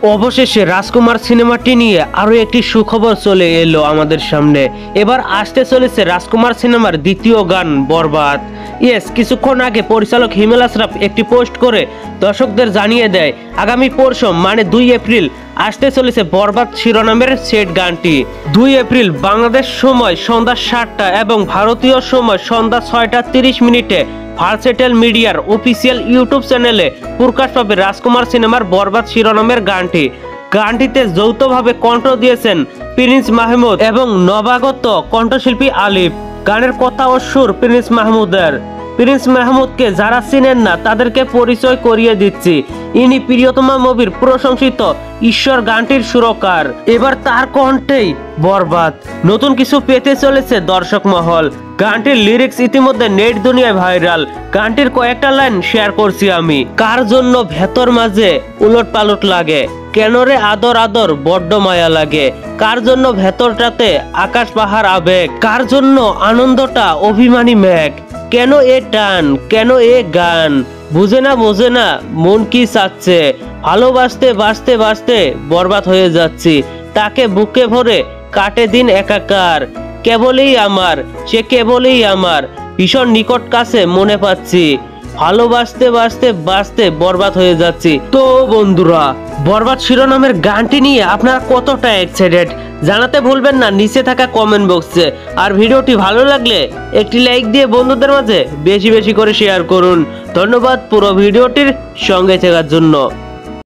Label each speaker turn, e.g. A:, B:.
A: অবশেষে রাজকুমার সিনেমাটি নিয়ে আরো একটি সুখবর চলে এলো আমাদের সামনে। এবার আসতে চলেছে রাজকুমার সিনেমার দ্বিতীয় গান বরবাদ। ইয়েস, কিছুক্ষণ আগে পরিচালক হিমেল আশরাফ একটি পোস্ট করে দর্শকদের জানিয়ে দেয় আগামী পরশু মানে 2 এপ্রিল আসতে চলেছে বরবাদ শিরোনামের সেট গানটি। 2 এপ্রিল বাংলাদেশ সময় সন্ধ্যা 7টা এবং ভারতীয় সময় সন্ধ্যা 6টা 30 মিনিটে ভার্সেটাইল মিডিয়ার অফিসিয়াল ইউটিউব চ্যানেলে প্রকাশ পাবে রাজকুমার সিনেমার বরবাদ শিরোনামের গানটি। গানটিতে যৌথভাবে কণ্ঠ দিয়েছেন প্রিন্স মাহমুদ এবং নবাগত কণ্ঠশিল্পী আলিফ। গানের কথা ও সুর প্রিন্স মাহমুদের। প্রিন্স মাহমুদকে যারা চিনেন না তাদেরকে পরিচয় করিয়ে দিচ্ছি, ইনি প্রিয়তমা মুভির প্রশংসিত ঈশ্বর গানটির সুরকার। এবার তার কণ্ঠেই বরবাদ নতুন কিছু পেতে চলেছে দর্শক মহল। গানটির লিরিক্স ইতিমধ্যে নেট দুনিয়ায় ভাইরাল। গানটির কয়েকটা লাইন শেয়ার করছি আমি। কার জন্য ভেতর মাঝে উলট পালট লাগে, কেন রে আদর আদর বড্ড মায়া লাগে, কার জন্য ভেতরটাতে আকাশ পাহাড় আবেগ, কার জন্য আনন্দটা অভিমানী মেঘ, কেন এ টান কেন এ গান, বুঝে না মন কি চাচ্ছে, ভালোবাসতে বাসতে বাসতে বরবাদ হয়ে যাচ্ছি, তাকে বুকে ভরে কাটে দিন একাকার, কেবলই আমার সে কেবলই আমার, ভীষণ নিকট কাছে মনে পাচ্ছি, ভালোবাসতে বাসতে বাসতে বরবাদ হয়ে যাচ্ছি। তো বন্ধুরা, বরবাদ শিরোনামের গানটি নিয়ে আপনারা কতটা এক্সাইটেড জানাতে ভুলবেন না নিচে থাকা কমেন্ট বক্সে। আর ভিডিওটি ভালো লাগলে একটি লাইক দিয়ে বন্ধুদের মাঝে বেশি বেশি করে শেয়ার করুন। ধন্যবাদ পুরো ভিডিওটির সঙ্গে থাকার জন্য।